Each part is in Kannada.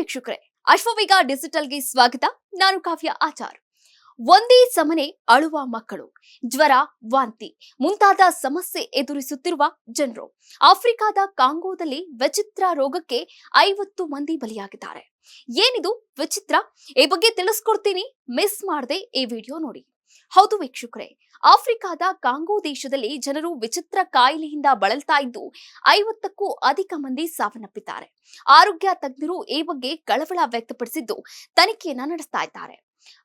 ವೀಕ್ಷಕರೇ, ಅಶ್ವವೇಗ ಡಿಜಿಟಲ್ಗೆ ಸ್ವಾಗತ. ನಾನು ಕಾವ್ಯ ಆಚಾರ್. ಒಂದೇ ಸಮನೆ ಅಳುವ ಮಕ್ಕಳು, ಜ್ವರ, ವಾಂತಿ ಮುಂತಾದ ಸಮಸ್ಯೆ ಎದುರಿಸುತ್ತಿರುವ ಜನರು. ಆಫ್ರಿಕಾದ ಕಾಂಗೋದಲ್ಲಿ ವಿಚಿತ್ರ ರೋಗಕ್ಕೆ 50 ಮಂದಿ ಬಲಿಯಾಗಿದ್ದಾರೆ. ಏನಿದು ವಿಚಿತ್ರ? ಈ ಬಗ್ಗೆ ತಿಳಿಸ್ಕೊಡ್ತೀನಿ, ಮಿಸ್ ಮಾಡದೆ ಈ ವಿಡಿಯೋ ನೋಡಿ. ಹೌದು ವೀಕ್ಷಕರೇ, ಆಫ್ರಿಕಾದ ಕಾಂಗೋ ದೇಶದಲ್ಲಿ ಜನರು ವಿಚಿತ್ರ ಕಾಯಿಲೆಯಿಂದ ಬಳಲ್ತಾ ಇದ್ದು 50ಕ್ಕೂ ಅಧಿಕ ಮಂದಿ ಸಾವನ್ನಪ್ಪಿದ್ದಾರೆ. ಆರೋಗ್ಯ ತಜ್ಞರು ಈ ಬಗ್ಗೆ ಕಳವಳ ವ್ಯಕ್ತಪಡಿಸಿದ್ದು ತನಿಖೆಯನ್ನ ನಡೆಸ್ತಾ ಇದ್ದಾರೆ.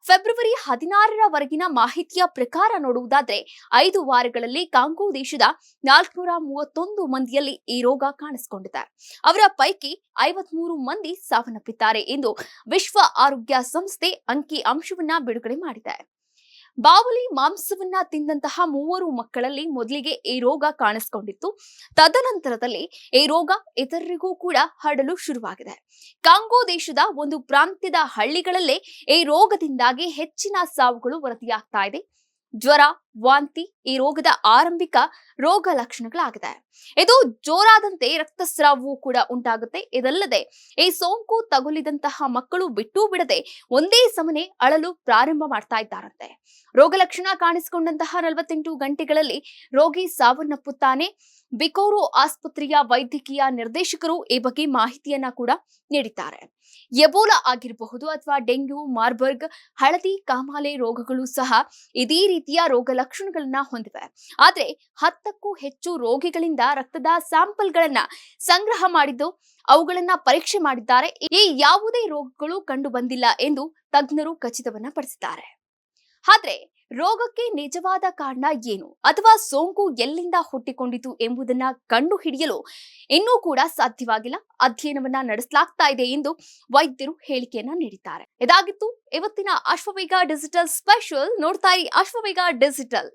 ಫೆಬ್ರವರಿ 16ರವರೆಗಿನ ಮಾಹಿತಿಯ ಪ್ರಕಾರ ನೋಡುವುದಾದ್ರೆ 5 ವಾರಗಳಲ್ಲಿ ಕಾಂಗೋ ದೇಶದ 431 ಮಂದಿಯಲ್ಲಿ ಈ ರೋಗ ಕಾಣಿಸಿಕೊಂಡಿದೆ. ಅವರ ಪೈಕಿ 53 ಮಂದಿ ಸಾವನ್ನಪ್ಪಿದ್ದಾರೆ ಎಂದು ವಿಶ್ವ ಆರೋಗ್ಯ ಸಂಸ್ಥೆ ಅಂಕಿ ಅಂಶವನ್ನ ಬಿಡುಗಡೆ ಮಾಡಿದೆ. ಬಾವಲಿ ಮಾಂಸವನ್ನ ತಿಂದಂತಹ 3 ಮಕ್ಕಳಲ್ಲಿ ಮೊದಲಿಗೆ ಈ ರೋಗ ಕಾಣಿಸಿಕೊಂಡಿತ್ತು. ತದನಂತರದಲ್ಲಿ ಈ ರೋಗ ಇತರರಿಗೂ ಕೂಡ ಹರಡಲು ಶುರುವಾಗಿದೆ. ಕಾಂಗೋ ದೇಶದ ಒಂದು ಪ್ರಾಂತ್ಯದ ಹಳ್ಳಿಗಳಲ್ಲೇ ಈ ರೋಗದಿಂದಾಗಿ ಹೆಚ್ಚಿನ ಸಾವುಗಳು ವರದಿಯಾಗ್ತಾ ಇದೆ. ಜ್ವರ, ವಾಂತಿ ಈ ರೋಗದ ಆರಂಭಿಕ ರೋಗ ಲಕ್ಷಣಗಳಾಗಿದೆ. ಇದು ಜೋರಾದಂತೆ ರಕ್ತಸ್ರಾವವೂ ಕೂಡ ಉಂಟಾಗುತ್ತೆ. ಇದಲ್ಲದೆ ಈ ಸೋಂಕು ತಗುಲಿದಂತಹ ಮಕ್ಕಳು ಬಿಟ್ಟು ಬಿಡದೆ ಒಂದೇ ಸಮನೆ ಅಳಲು ಪ್ರಾರಂಭ ಮಾಡ್ತಾ ಇದ್ದಾರಂತೆ. ರೋಗ ಲಕ್ಷಣ ಕಾಣಿಸಿಕೊಂಡಂತಹ 48 ಗಂಟೆಗಳಲ್ಲಿ ರೋಗಿ ಸಾವನ್ನಪ್ಪುತ್ತಾನೆ. ಬಿಕೋರೋ ಆಸ್ಪತ್ರೆಯ ವೈದ್ಯಕೀಯ ನಿರ್ದೇಶಕರು ಈ ಬಗ್ಗೆ ಮಾಹಿತಿಯನ್ನ ಕೂಡ ನೀಡಿದ್ದಾರೆ. ಎಬೋಲಾ ಆಗಿರಬಹುದು ಅಥವಾ ಡೆಂಗ್ಯೂ, ಮಾರ್ಬರ್ಗ್, ಹಳದಿ ಕಾಮಾಲೆ ರೋಗಗಳು ಸಹ ಇದೇ ರೀತಿಯ ರೋಗ ಲಕ್ಷಣಗಳನ್ನ ಹೊಂದಿವೆ. ಆದ್ರೆ 10ಕ್ಕೂ ಹೆಚ್ಚು ರೋಗಿಗಳಿಂದ ರಕ್ತದ ಸ್ಯಾಂಪಲ್ಗಳನ್ನ ಸಂಗ್ರಹ ಮಾಡಿದ್ದು ಅವುಗಳನ್ನ ಪರೀಕ್ಷೆ ಮಾಡಿದ್ದಾರೆ. ಈ ಯಾವುದೇ ರೋಗಗಳು ಕಂಡು ಬಂದಿಲ್ಲ ಎಂದು ತಜ್ಞರು ಖಚಿತವನ್ನ ಪಡಿಸಿದ್ದಾರೆ. ಆದ್ರೆ ರೋಗಕ್ಕೆ ನಿಜವಾದ ಕಾರಣ ಏನು ಅಥವಾ ಸೋಂಕು ಎಲ್ಲಿಂದ ಹುಟ್ಟಿಕೊಂಡಿತು ಎಂಬುದನ್ನ ಕಂಡು ಹಿಡಿಯಲು ಇನ್ನೂ ಕೂಡ ಸಾಧ್ಯವಾಗಿಲ್ಲ. ಅಧ್ಯಯನವನ್ನ ನಡೆಸಲಾಗ್ತಾ ಇದೆ ಎಂದು ವೈದ್ಯರು ಹೇಳಿಕೆಯನ್ನ ನೀಡಿದ್ದಾರೆ. ಇದಾಗಿತ್ತು ಇವತ್ತಿನ ಅಶ್ವವೇಗ ಡಿಜಿಟಲ್ ಸ್ಪೆಷಲ್. ನೋಡ್ತಾ ಇರಿ ಅಶ್ವವೇಗ ಡಿಜಿಟಲ್.